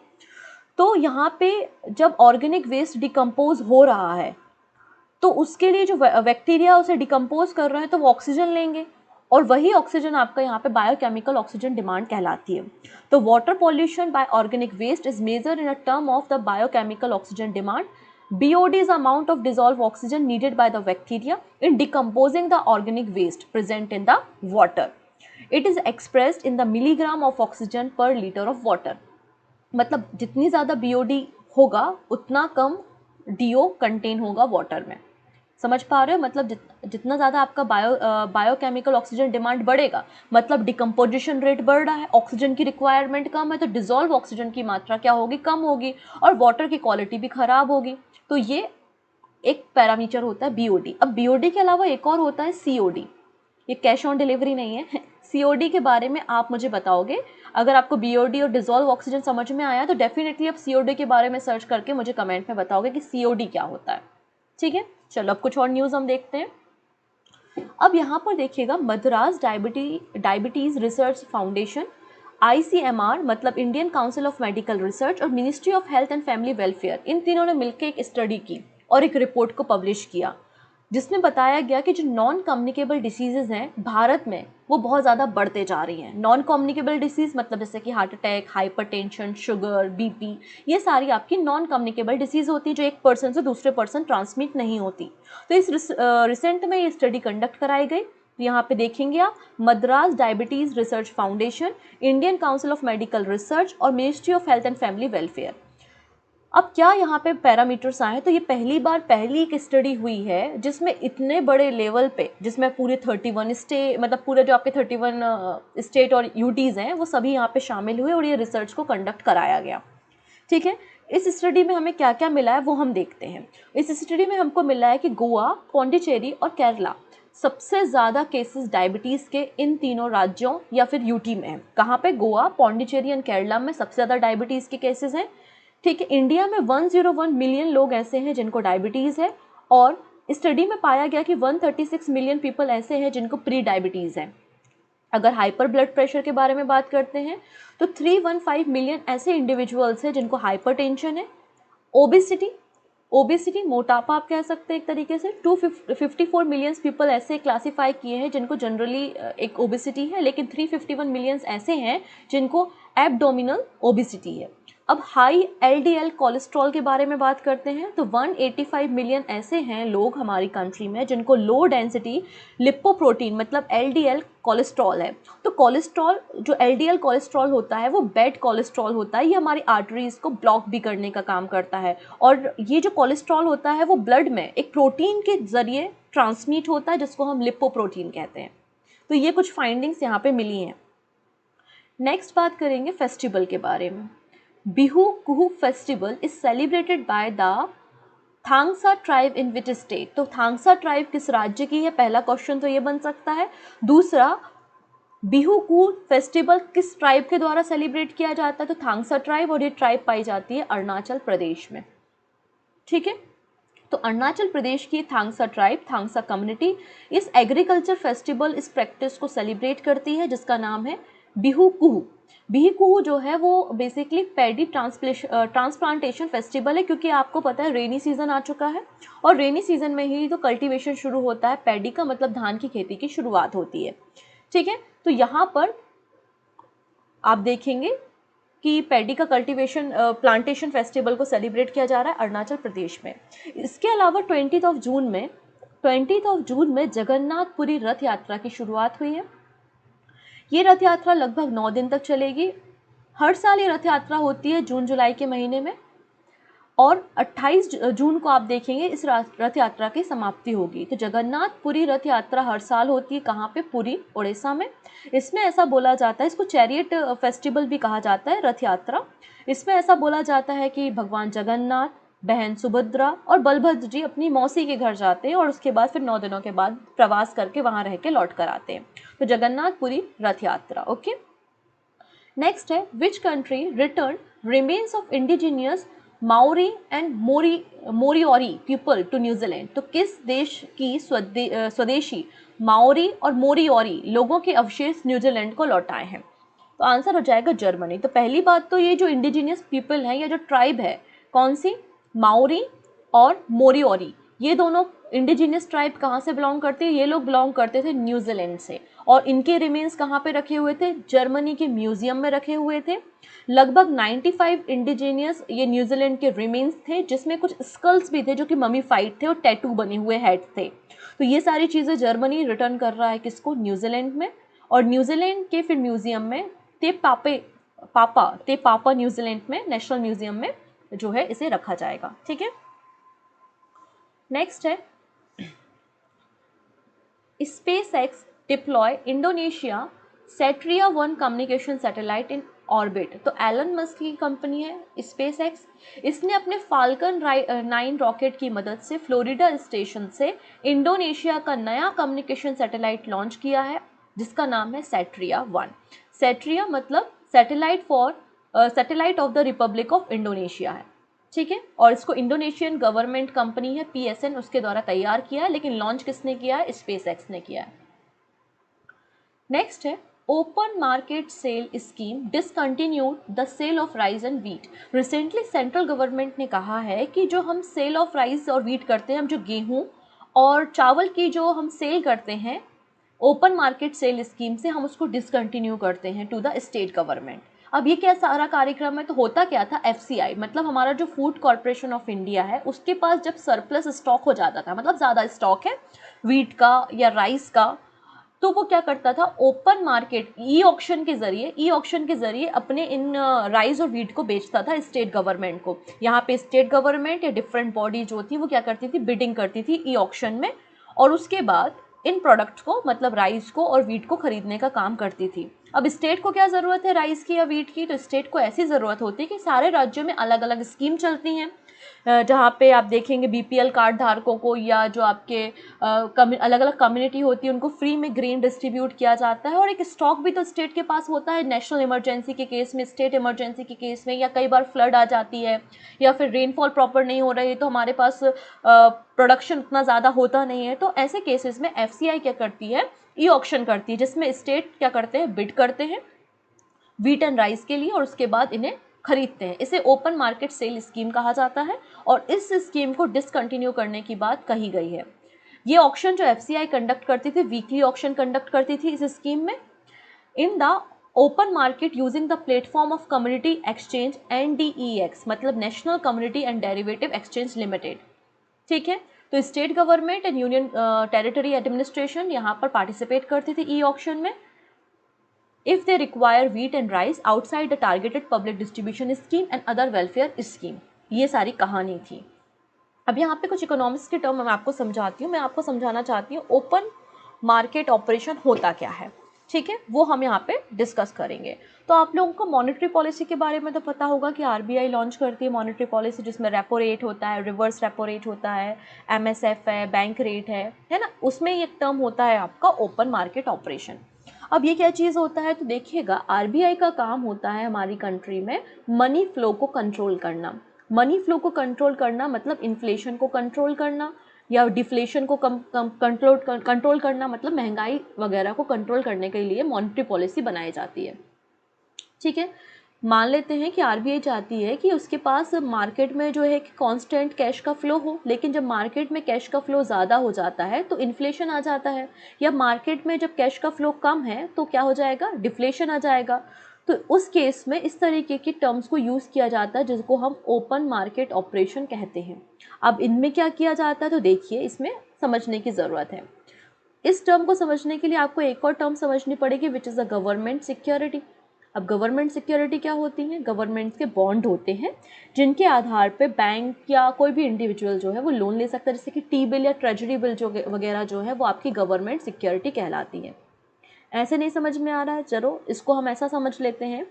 S1: तो यहाँ पे जब ऑर्गेनिक वेस्ट डिकम्पोज हो रहा है तो उसके लिए जो बैक्टीरिया उसे डिकम्पोज कर रहे हैं तो वो ऑक्सीजन लेंगे, और वही ऑक्सीजन आपका यहाँ पे बायोकेमिकल ऑक्सीजन डिमांड कहलाती है। तो water pollution by organic waste is major in a term of the biochemical oxygen demand. BOD is amount of dissolved oxygen needed by the bacteria in decomposing the organic waste present in the water. It is expressed in the milligram of oxygen per liter of water. मतलब जितनी ज़्यादा BOD होगा उतना कम DO कंटेन होगा वाटर में। समझ पा रहे हो, मतलब जितना ज़्यादा आपका बायोकेमिकल ऑक्सीजन डिमांड बढ़ेगा मतलब डिकम्पोजिशन रेट बढ़ रहा है, ऑक्सीजन की रिक्वायरमेंट कम है, तो डिज़ोल्व ऑक्सीजन की मात्रा क्या होगी, कम होगी, और वाटर की क्वालिटी भी ख़राब होगी। तो ये एक पैरामीटर होता है BOD। अब BOD के अलावा एक और होता है COD, ये कैश ऑन डिलीवरी नहीं है। COD के बारे में आप मुझे बताओगे, अगर आपको BOD और डिज़ोल्व ऑक्सीजन समझ में आया तो डेफिनेटली आप COD के बारे में सर्च करके मुझे कमेंट में बताओगे कि COD क्या होता है। ठीक है, चलो अब कुछ और न्यूज़ हम देखते हैं। अब यहाँ पर देखिएगा, Madras diabetes research foundation, ICMR मतलब Indian council of medical research और ministry of health and family welfare, इन तीनों ने मिलकर एक स्टडी की और एक रिपोर्ट को पब्लिश किया, जिसमें बताया गया कि जो नॉन कम्युनिकेबल डिसीजेज हैं भारत में वो बहुत ज़्यादा बढ़ते जा रही हैं। नॉन कम्युनिकेबल डिसीज़ मतलब जैसे कि heart attack, hypertension, sugar, BP, ये सारी आपकी नॉन कम्युनिकेबल डिसीज़ होती है जो एक पर्सन से दूसरे पर्सन ट्रांसमिट नहीं होती। तो इस रिसेंट में ये स्टडी कंडक्ट कराई गई। तो यहाँ पे देखेंगे आप, Madras diabetes research foundation, Indian council of medical research और ministry of health and family welfare. अब क्या यहाँ पे पैरामीटर्स आए, तो ये पहली एक स्टडी हुई है जिसमें इतने बड़े लेवल पे, जिसमें पूरे 31 स्टेट मतलब पूरे जो आपके 31 स्टेट और यूटीज़ हैं वो सभी यहाँ पे शामिल हुए और ये रिसर्च को कंडक्ट कराया गया। ठीक है, इस स्टडी में हमें क्या क्या मिला है वो हम देखते हैं। इस स्टडी में हमको मिला है कि गोवा, पौंडीचेरी और केरला सबसे ज़्यादा केसेस डायबिटीज़ के इन तीनों राज्यों या फिर यूटी में हैं। कहाँ पे? गोवा, पौंडीचेरी एंड केरला में सबसे ज़्यादा डायबिटीज़ के केसेस हैं। ठीक है, इंडिया में 101 मिलियन लोग ऐसे हैं जिनको डायबिटीज़ है और स्टडी में पाया गया कि 136 मिलियन पीपल ऐसे हैं जिनको प्री डायबिटीज़ है। अगर हाइपर ब्लड प्रेशर के बारे में बात करते हैं तो 315 मिलियन ऐसे इंडिविजुअल्स हैं जिनको हाइपरटेंशन है। ओबेसिटी मोटापा आप कह सकते हैं एक तरीके से, 254 मिलियंस पीपल ऐसे क्लासीफाई किए हैं जिनको जनरली एक ओबेसिटी है, लेकिन 351 मिलियंस ऐसे हैं जिनको एब्डोमिनल ओबेसिटी है। अब हाई LDL कोलेस्ट्रॉल के बारे में बात करते हैं तो 185 मिलियन ऐसे हैं लोग हमारी कंट्री में जिनको लो डेंसिटी लिपोप्रोटीन मतलब LDL कोलेस्ट्रॉल है। तो कोलेस्ट्रॉल, जो LDL कोलेस्ट्रॉल होता है वो बैड कोलेस्ट्रॉल होता है, ये हमारी आर्टरीज को ब्लॉक भी करने का काम करता है। और ये जो कोलेस्ट्रॉल होता है वो ब्लड में एक प्रोटीन के जरिए ट्रांसमिट होता है जिसको हम लिपोप्रोटीन कहते हैं। तो ये कुछ फाइंडिंग्स यहाँ पे मिली हैं। नेक्स्ट बात करेंगे फेस्टिवल के बारे में। Bihu Kuhu festival is celebrated by the Tangsa tribe in which state. तो थांगसा ट्राइब किस राज्य की है? पहला क्वेश्चन तो ये बन सकता है। दूसरा, बिहू कुहू फेस्टिवल किस ट्राइब के द्वारा सेलिब्रेट किया जाता है? तो थांगसा ट्राइब, और ये ट्राइब पाई जाती है अरुणाचल प्रदेश में। ठीक है, तो अरुणाचल प्रदेश की थांगसा ट्राइब, थांगसा कम्युनिटी इस एग्रीकल्चर फेस्टिवल, इस प्रैक्टिस को सेलिब्रेट करती है जिसका नाम है बिहू कुहू। बिहू कुहू जो है वो बेसिकली पैडी ट्रांसप्लांटेशन फेस्टिवल है, क्योंकि आपको पता है रेनी सीजन आ चुका है और रेनी सीजन में ही तो कल्टीवेशन शुरू होता है। पैडी का मतलब धान की खेती की शुरुआत होती है। ठीक है, तो यहाँ पर आप देखेंगे कि पैडी का कल्टीवेशन प्लांटेशन फेस्टिवल को सेलिब्रेट किया जा रहा है अरुणाचल प्रदेश में। इसके अलावा 20 जून में जगन्नाथपुरी रथ यात्रा की शुरुआत हुई है। ये रथ यात्रा लगभग 9 दिन तक चलेगी। हर साल ये रथ यात्रा होती है जून जुलाई के महीने में और 28 जून को आप देखेंगे इस रथ यात्रा की समाप्ति होगी। तो जगन्नाथपुरी रथ यात्रा हर साल होती है। कहाँ पे? पुरी, उड़ीसा में। इसमें ऐसा बोला जाता है, इसको चैरियट फेस्टिवल भी कहा जाता है, रथ यात्रा। इसमें ऐसा बोला जाता है कि भगवान जगन्नाथ, बहन सुभद्रा और बलभद्र जी अपनी मौसी के घर जाते हैं और उसके बाद फिर 9 दिनों के बाद प्रवास करके वहाँ रह के लौट कर आते हैं। तो जगन्नाथपुरी रथ यात्रा। ओके, नेक्स्ट है, which country return remains of indigenous Maori and Moriori people to New Zealand. तो किस देश की स्वदेशी माओरी और मोरियोरी लोगों के अवशेष न्यूजीलैंड को लौटाए हैं? तो आंसर हो जाएगा जर्मनी। तो पहली बात तो ये जो इंडिजिनियस पीपल है या जो ट्राइब है, कौन सी? माओरी और मोरियोरी, ये दोनों इंडिजिनियस ट्राइब कहाँ से बिलोंग करते हैं? ये लोग बिलोंग करते थे न्यूजीलैंड से और इनके रिमेन्स कहाँ पे रखे हुए थे? जर्मनी के म्यूजियम में रखे हुए थे। लगभग 95 इंडिजिनियस ये न्यूजीलैंड के रिमेन्स थे, जिसमें कुछ स्कल्स भी थे जो कि ममीफाइड थे और टैटू बने हुए हेड थे। तो ये सारी चीज़ें जर्मनी रिटर्न कर रहा है किसको? न्यूजीलैंड में। और न्यूजीलैंड के फिर म्यूजियम में ते पापा न्यूजीलैंड में नेशनल म्यूजियम में जो है इसे रखा जाएगा। ठीक है, नेक्स्ट है, SpaceX deploy Indonesia Satria-1 communication satellite in orbit. तो एलन मस्क की कंपनी है SpaceX। इसने अपने फाल्कन 9 रॉकेट की मदद से फ्लोरिडा स्टेशन से इंडोनेशिया का नया कम्युनिकेशन सैटेलाइट लॉन्च किया है जिसका नाम है Satria-1। Satria मतलब satellite of the Republic of Indonesia है। ठीक है, और इसको इंडोनेशियन गवर्नमेंट कंपनी है PSN उसके द्वारा तैयार किया है, लेकिन लॉन्च किसने किया है? SpaceX ने किया है। नेक्स्ट है open market sale scheme discontinued the sale of rice and wheat. Recently central government ने कहा है कि जो हम सेल ऑफ राइस और व्हीट करते हैं, हम जो गेहूं और चावल की जो हम सेल करते हैं ओपन मार्केट सेल स्कीम से, हम उसको डिसकंटिन्यू करते हैं टू द स्टेट गवर्नमेंट। अब ये क्या सारा कार्यक्रम है? तो होता क्या था, FCI मतलब हमारा जो फूड कॉर्पोरेशन ऑफ इंडिया है, उसके पास जब सरप्लस स्टॉक हो जाता था, मतलब ज़्यादा स्टॉक है व्हीट का या राइस का, तो वो क्या करता था, ओपन मार्केट ई ऑक्शन के जरिए अपने इन राइस और व्हीट को बेचता था स्टेट गवर्नमेंट को। यहाँ पे स्टेट गवर्नमेंट या डिफरेंट बॉडी जो थी वो क्या करती थी, बिडिंग करती थी ई ऑक्शन में, और उसके बाद इन प्रोडक्ट्स को मतलब राइस को और व्हीट को खरीदने का काम करती थी। अब स्टेट को क्या ज़रूरत है राइस की या व्हीट की? तो स्टेट को ऐसी ज़रूरत होती है कि सारे राज्यों में अलग अलग स्कीम चलती हैं, जहाँ पे आप देखेंगे BPL कार्ड धारकों को या जो आपके अलग अलग कम्युनिटी होती है उनको फ्री में ग्रेन डिस्ट्रीब्यूट किया जाता है, और एक स्टॉक भी तो स्टेट के पास होता है नेशनल इमरजेंसी के केस में, स्टेट इमरजेंसी के केस में, या कई बार फ्लड आ जाती है या फिर रेनफॉल प्रॉपर नहीं हो रही है तो हमारे पास प्रोडक्शन उतना ज़्यादा होता नहीं है। तो ऐसे केसेस में FCI क्या करती है, ई ऑक्शन करती है, जिसमें स्टेट क्या करते हैं, बिड करते हैं व्हीट एंड राइस के लिए और उसके बाद इन्हें खरीदते हैं। इसे ओपन मार्केट सेल स्कीम कहा जाता है और इस स्कीम को डिसकंटिन्यू करने की बात कही गई है। ये ऑक्शन जो FCI कंडक्ट करती थी, वीकली ऑक्शन कंडक्ट करती थी इस स्कीम में, in the open market using the platform of community exchange NDEX मतलब national community and derivative exchange limited. ठीक है, तो state government and union territory administration यहाँ पर पार्टिसिपेट करती थी ई ऑक्शन में if they require wheat and rice outside the targeted public distribution scheme and other welfare scheme। ये सारी कहानी थी। अब यहाँ पे कुछ इकोनॉमिक्स के टर्म मैं आपको समझाती हूँ, मैं आपको समझाना चाहती हूँ ओपन मार्केट ऑपरेशन होता क्या है। ठीक है, वो हम यहाँ पे डिस्कस करेंगे। तो आप लोगों को मॉनेटरी पॉलिसी के बारे में तो पता होगा कि RBI लॉन्च करती है मॉनेटरी पॉलिसी, जिसमें रेपो रेट होता है, रिवर्स रेपो रेट होता है, MSF है, बैंक रेट है ना। उसमें एक टर्म होता है आपका ओपन मार्केट ऑपरेशन। अब ये क्या चीज़ होता है, तो देखिएगा RBI का काम होता है हमारी कंट्री में मनी फ्लो को कंट्रोल करना। मनी फ्लो को कंट्रोल करना मतलब इन्फ्लेशन को कंट्रोल करना या डिफ्लेशन को कंट्रोल करना, मतलब महंगाई वगैरह को कंट्रोल करने के लिए मॉनेटरी पॉलिसी बनाई जाती है। ठीक है, मान लेते हैं कि RBI चाहती है कि उसके पास मार्केट में जो है कि कांस्टेंट कैश का फ्लो हो, लेकिन जब मार्केट में कैश का फ्लो ज़्यादा हो जाता है तो इन्फ्लेशन आ जाता है, या मार्केट में जब कैश का फ्लो कम है तो क्या हो जाएगा, डिफ्लेशन आ जाएगा। तो उस केस में इस तरीके की टर्म्स को यूज़ किया जाता है जिसको हम ओपन मार्केट ऑपरेशन कहते हैं। अब इनमें क्या किया जाता है, तो देखिए इसमें समझने की ज़रूरत है। इस टर्म को समझने के लिए आपको एक और टर्म समझनी पड़ेगी which is the government security. अब गवर्नमेंट सिक्योरिटी क्या होती हैं, गवर्नमेंट के बॉन्ड होते हैं जिनके आधार पे बैंक या कोई भी इंडिविजुअल जो है वो लोन ले सकता है, जैसे कि T-बिल या ट्रेजरी बिल जो वगैरह जो है वो आपकी गवर्नमेंट सिक्योरिटी कहलाती है। ऐसे नहीं समझ में आ रहा है, चलो इसको हम ऐसा समझ लेते हैं,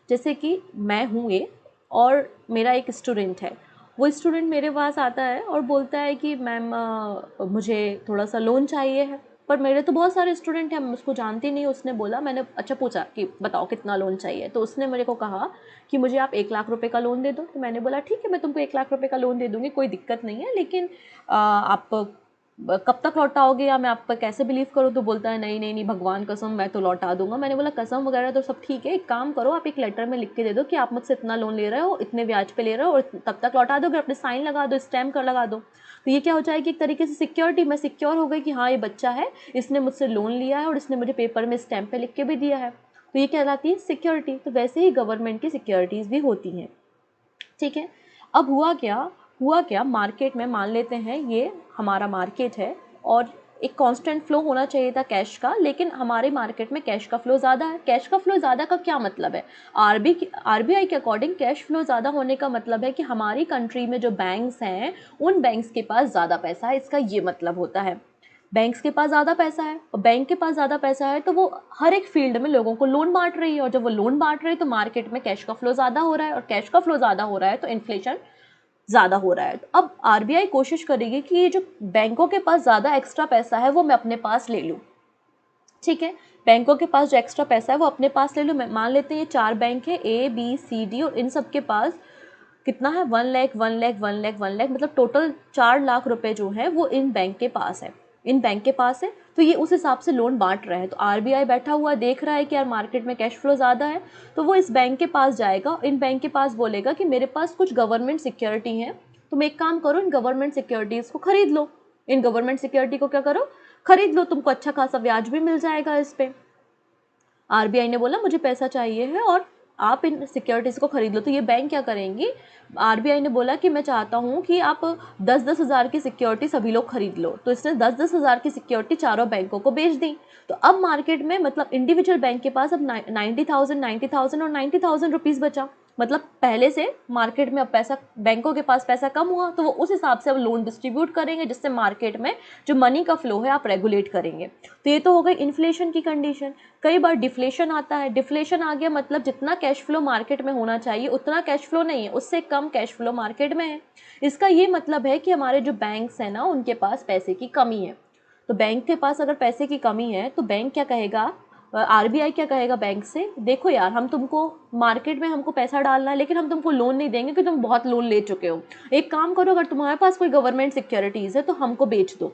S1: जैसे कि मैं हूँ ये और मेरा एक स्टूडेंट है, वो स्टूडेंट मेरे पास आता है और बोलता है कि मैम मुझे थोड़ा सा लोन चाहिए है, पर मेरे तो बहुत सारे स्टूडेंट हैं, मैं उसको जानती नहीं। उसने बोला, मैंने अच्छा पूछा कि बताओ कितना लोन चाहिए, तो उसने मेरे को कहा कि मुझे आप 1 लाख रुपए का लोन दे दो। तो मैंने बोला ठीक है, मैं तुमको 1 लाख रुपए का लोन दे दूँगी, कोई दिक्कत नहीं है, लेकिन आप कब तक लौटाओगे या मैं आप पर कैसे बिलीव करूँ? तो बोलता है नहीं नहीं नहीं, भगवान कसम मैं तो लौटा दूंगा। मैंने बोला कसम वगैरह तो सब ठीक है, एक काम करो, आप एक लेटर में लिख के दे दो कि आप मुझसे इतना लोन ले रहे हो, इतने ब्याज पे ले रहे हो और तब तक लौटा दोगे, अपने साइन लगा दो, स्टैम्प कर लगा दो। तो ये क्या हो जाएगी, एक तरीके से सिक्योरिटी, मैं सिक्योर हो गई कि हाँ ये बच्चा है, इसने मुझसे लोन लिया है और इसने मुझे पेपर में स्टैम्प पे लिख के भी दिया है, तो ये कहलाती है सिक्योरिटी। तो वैसे ही गवर्नमेंट की सिक्योरिटीज़ भी होती हैं। ठीक है, अब हुआ क्या मार्केट में, मान लेते हैं ये हमारा मार्केट है और एक कांस्टेंट फ्लो होना चाहिए था कैश का, लेकिन हमारे मार्केट में कैश का फ्लो ज़्यादा है। कैश का फ्लो ज़्यादा का क्या मतलब है, RBI के अकॉर्डिंग कैश फ्लो ज़्यादा होने का मतलब है कि हमारी कंट्री में जो बैंक्स हैं उन बैंक्स के पास ज़्यादा पैसा है, इसका ये मतलब होता है। बैंक्स के पास ज़्यादा पैसा है और बैंक के पास ज़्यादा पैसा है तो वो हर एक फील्ड में लोगों को लोन बांट रही है, और जब वो लोन बांट रही है तो मार्केट में कैश का फ्लो ज़्यादा हो रहा है, और कैश का फ्लो ज़्यादा हो रहा है तो इन्फ्लेशन ज़्यादा हो रहा है। तो अब RBI कोशिश करेगी कि ये जो बैंकों के पास ज़्यादा एक्स्ट्रा पैसा है वो मैं अपने पास ले लूँ। ठीक है, बैंकों के पास जो एक्स्ट्रा पैसा है वो अपने पास ले लूँ। मान लेते हैं ये 4 बैंक है A B C D और इन सब के पास कितना है 1 लाख 1 लाख 1 लाख 1 लाख, मतलब टोटल 4 लाख रुपए जो है वो इन बैंक के पास है, इन बैंक के पास है। तो ये उस हिसाब से लोन बांट रहा है। तो आरबीआई बैठा हुआ देख रहा है कि यार मार्केट में कैश फ्लो ज़्यादा है, तो वो इस बैंक के पास जाएगा, इन बैंक के पास बोलेगा कि मेरे पास कुछ गवर्नमेंट सिक्योरिटी है, तुम एक काम करो, इन गवर्नमेंट सिक्योरिटीज़ को खरीद लो, इन गवर्नमेंट सिक्योरिटी को क्या करो, खरीद लो, तुमको अच्छा खासा ब्याज भी मिल जाएगा इस पे। आरबीआई ने बोला मुझे पैसा चाहिए है और आप इन सिक्योरिटीज़ को खरीद लो। तो ये बैंक क्या करेंगी, आरबीआई ने बोला कि मैं चाहता हूँ कि आप 10-10 हज़ार की सिक्योरिटी सभी लोग खरीद लो, तो इसने 10-10 हज़ार की सिक्योरिटी चारों बैंकों को बेच दी। तो अब मार्केट में मतलब इंडिविजुअल बैंक के पास अब 90,000 और 90,000 रुपीज़ बचा। मतलब पहले से मार्केट में अब पैसा, बैंकों के पास पैसा कम हुआ, तो वो उस हिसाब से अब लोन डिस्ट्रीब्यूट करेंगे, जिससे मार्केट में जो मनी का फ्लो है आप रेगुलेट करेंगे। तो ये तो हो गई इन्फ्लेशन की कंडीशन। कई बार डिफ्लेशन आता है, डिफ्लेशन आ गया मतलब जितना कैश फ्लो मार्केट में होना चाहिए उतना कैश फ्लो नहीं है, उससे कम कैश फ्लो मार्केट में है। इसका ये मतलब है कि हमारे जो बैंक्स हैं ना, उनके पास पैसे की कमी है। तो बैंक के पास अगर पैसे की कमी है तो बैंक क्या कहेगा, आरबीआई क्या कहेगा बैंक से, देखो यार हम तुमको मार्केट में हमको पैसा डालना है, लेकिन हम तुमको लोन नहीं देंगे कि तुम बहुत लोन ले चुके हो। एक काम करो, अगर तुम्हारे पास कोई गवर्नमेंट सिक्योरिटीज़ है तो हमको बेच दो।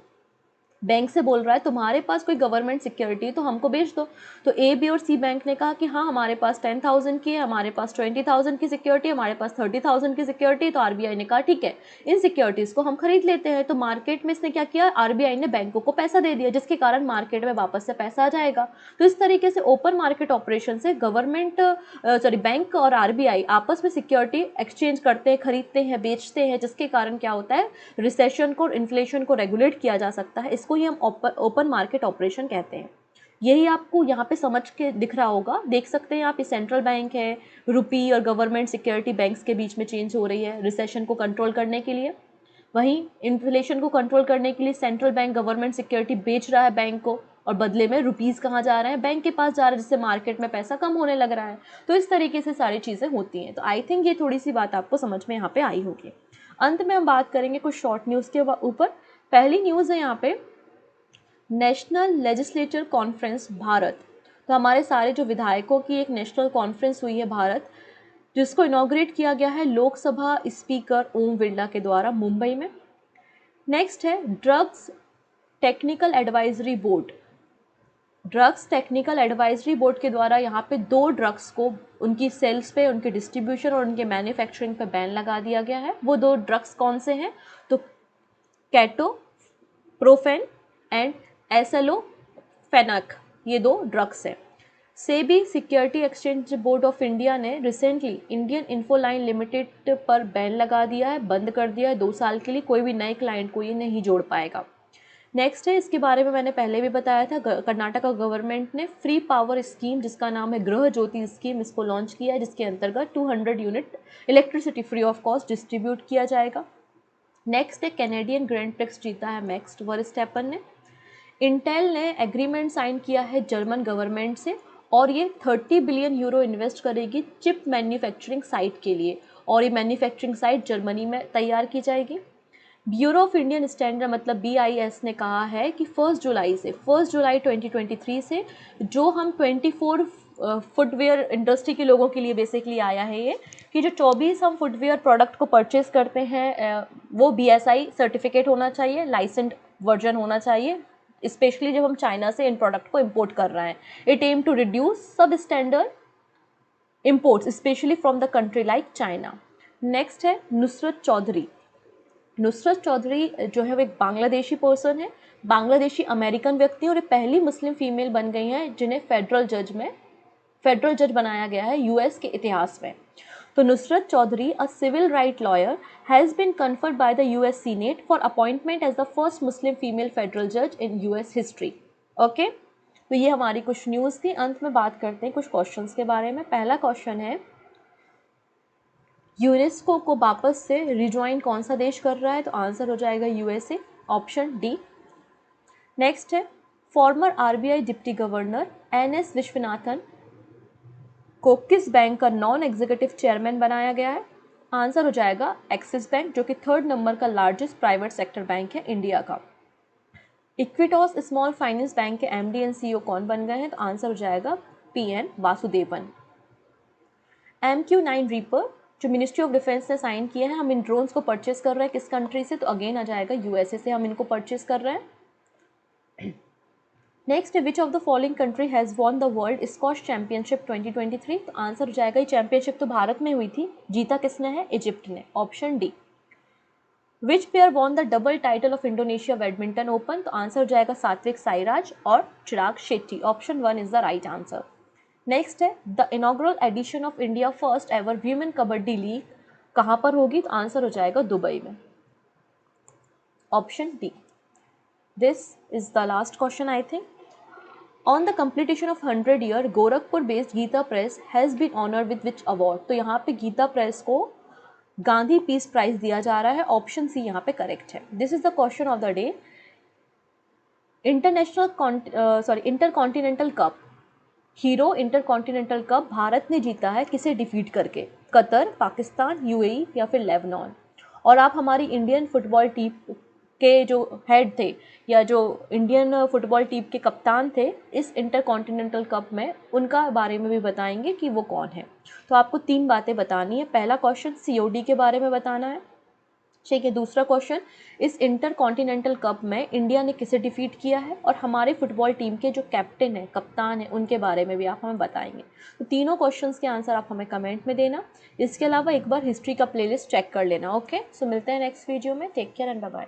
S1: बैंक से बोल रहा है तुम्हारे पास कोई गवर्नमेंट सिक्योरिटी है तो हमको बेच दो। तो ए, बी और सी बैंक ने कहा कि हाँ हमारे पास 10,000 की है, हमारे पास 20,000 की सिक्योरिटी है, हमारे पास 30,000 की सिक्योरिटी। तो आरबीआई ने कहा ठीक है, इन सिक्योरिटीज़ को हम खरीद लेते हैं। तो मार्केट में इसने क्या किया, आरबीआई ने बैंकों को पैसा दे दिया, जिसके कारण मार्केट में वापस से पैसा आ जाएगा। तो इस तरीके से ओपन मार्केट ऑपरेशन से गवर्नमेंट बैंक और आरबीआई आपस में सिक्योरिटी एक्सचेंज करते हैं, खरीदते हैं, बेचते हैं, जिसके कारण क्या होता है, रिसेशन को, इन्फ्लेशन को रेगुलेट किया जा सकता है। इसको ही हम ओपन मार्केट ऑपरेशन कहते हैं। यही आपको यहाँ पे समझ के दिख रहा होगा, देख सकते हैं आप, ये सेंट्रल बैंक है, रुपी और गवर्नमेंट सिक्योरिटी बैंक्स के बीच में चेंज हो रही है रिसेशन को कंट्रोल करने के लिए। वहीं इन्फ्लेशन को कंट्रोल करने के लिए सेंट्रल बैंक गवर्नमेंट सिक्योरिटी बेच रहा है बैंक को, और बदले में रुपीज़ कहाँ जा रहे हैं, बैंक के पास जा रहा है, जिससे मार्केट में पैसा कम होने लग रहा है। तो इस तरीके से सारी चीज़ें होती हैं। तो आई थिंक ये थोड़ी सी बात आपको समझ में यहाँ पे आई होगी। अंत में हम बात करेंगे कुछ शॉर्ट न्यूज़ के ऊपर। पहली न्यूज़ है यहाँ पे, नेशनल लेजिस्लेचर कॉन्फ्रेंस भारत। तो हमारे सारे जो विधायकों की एक नेशनल कॉन्फ्रेंस हुई है भारत, जिसको इनॉग्रेट किया गया है लोकसभा स्पीकर ओम बिरला के द्वारा मुंबई में। नेक्स्ट है drugs technical advisory board. Drugs technical advisory board के द्वारा यहाँ पे 2 ड्रग्स को उनकी सेल्स पे, उनके डिस्ट्रीब्यूशन और उनके मैन्युफैक्चरिंग पे बैन लगा दिया गया है। वो 2 ड्रग्स कौन से हैं, तो कैटोप्रोफेन एंड एसएलोफेनक, ये 2 ड्रग्स हैं। SEBI security exchange board of India ने रिसेंटली इंडियन इन्फोलाइन लिमिटेड पर बैन लगा दिया है, बंद कर दिया है 2 साल के लिए, कोई भी नए क्लाइंट को ये नहीं जोड़ पाएगा। नेक्स्ट है, इसके बारे में मैंने पहले भी बताया था, कर्नाटका गवर्नमेंट ने फ्री पावर स्कीम, जिसका नाम है गृह ज्योति स्कीम, इसको लॉन्च किया है, जिसके अंतर्गत 200 unit electricity free of cost distribute किया जाएगा। नेक्स्ट है, कैनेडियन ग्रैंड प्रिक्स जीता है मैक्स वर्स्टैपन ने। इंटेल ने एग्रीमेंट साइन किया है जर्मन गवर्नमेंट से, और ये 30 बिलियन यूरो इन्वेस्ट करेगी चिप मैन्युफैक्चरिंग साइट के लिए, और ये मैन्युफैक्चरिंग साइट जर्मनी में तैयार की जाएगी। ब्यूरो ऑफ इंडियन स्टैंडर्ड मतलब BIS ने कहा है कि 1 जुलाई 2023 से जो हम 24 फुटवेयर इंडस्ट्री के लोगों के लिए बेसिकली आया है ये, कि जो 24 हम फुटवेयर प्रोडक्ट को परचेज करते हैं वो BSI सर्टिफिकेट होना चाहिए, लाइसेंस्ड वर्जन होना चाहिए, स्पेशली जब हम चाइना से इन प्रोडक्ट को इम्पोर्ट कर रहे हैं। इट एम टू रिड्यूस सब standard imports specially from the country like China. Next है नुसरत चौधरी। नुसरत चौधरी जो है वो एक बांग्लादेशी पर्सन है, बांग्लादेशी अमेरिकन व्यक्ति हैं, और ये पहली मुस्लिम फीमेल बन गई हैं जिन्हें फेडरल जज बनाया गया है US के इतिहास में। तो Nusrat Choudhury, a civil right lawyer, has been confirmed by the US senate for appointment as the first Muslim female federal जज इन US हिस्ट्री। ओके, तो ये हमारी कुछ न्यूज़ थी। अंत में बात करते हैं कुछ क्वेश्चंस के बारे में। पहला क्वेश्चन है, यूनेस्को को वापस से रिज्वाइन कौन सा देश कर रहा है, तो आंसर हो जाएगा USA, ऑप्शन डी। नेक्स्ट है, former RBI deputy governor NS Viswanathan को किस बैंक का नॉन एग्जीक्यूटिव चेयरमैन बनाया गया है, आंसर हो जाएगा एक्सिस बैंक, जो कि 3rd नंबर का लार्जेस्ट प्राइवेट सेक्टर बैंक है इंडिया का। इक्विटॉस स्मॉल फाइनेंस बैंक के MD एंड CEO कौन बन गए हैं, तो आंसर हो जाएगा PN वासुदेवन। MQ9 रीपर जो मिनिस्ट्री ऑफ डिफेंस ने साइन किया है, हम इन ड्रोन्स को परचेस कर रहे हैं किस कंट्री से, तो अगेन आ जाएगा यूएसए से हम इनको परचेस कर रहे हैं। Next, which of the following country has won the world squash championship 2023, तो आंसर हो जाएगा ये चैंपियनशिप तो भारत में हुई थी, जीता किसने है, इजिप्ट ने, option D. Which pair won the double title of Indonesia badminton open, तो आंसर हो जाएगा सात्विक साईराज और Chirag Shetty, option 1 is the right answer. Next है the inaugural edition of India first ever women kabaddi league कहाँ पर होगी, तो आंसर हो जाएगा दुबई में, option D. This is the last question I think. On the completion of 100 year Gorakhpur based Gita press has been honoured with which award, तो यहाँ पे गीता प्रेस को गांधी पीस प्राइज दिया जा रहा है, ऑप्शन सी यहाँ पे करेक्ट है। This is the question of the day. Intercontinental cup, hero intercontinental cup Bharat ने जीता है किसे डिफीट करके, कतर, पाकिस्तान, यूएई या फिर लेबनान। और आप हमारी इंडियन फुटबॉल टीम के जो हेड थे या जो इंडियन फुटबॉल टीम के कप्तान थे इस इंटरकॉन्टिनेंटल कप में, उनका बारे में भी बताएंगे कि वो कौन है। तो आपको 3 बातें बतानी है। पहला क्वेश्चन सीओडी के बारे में बताना है, ठीक है। दूसरा क्वेश्चन, इस इंटरकॉन्टिनेंटल कप में इंडिया ने किसे डिफीट किया है, और हमारे फुटबॉल टीम के जो कैप्टन है, कप्तान है, उनके बारे में भी आप हमें बताएंगे। तो तीनों क्वेश्चंस के आंसर आप हमें कमेंट में देना। इसके अलावा एक बार हिस्ट्री का प्लेलिस्ट चेक कर लेना। ओके, सो मिलते हैं नेक्स्ट वीडियो में। Take care and bye bye.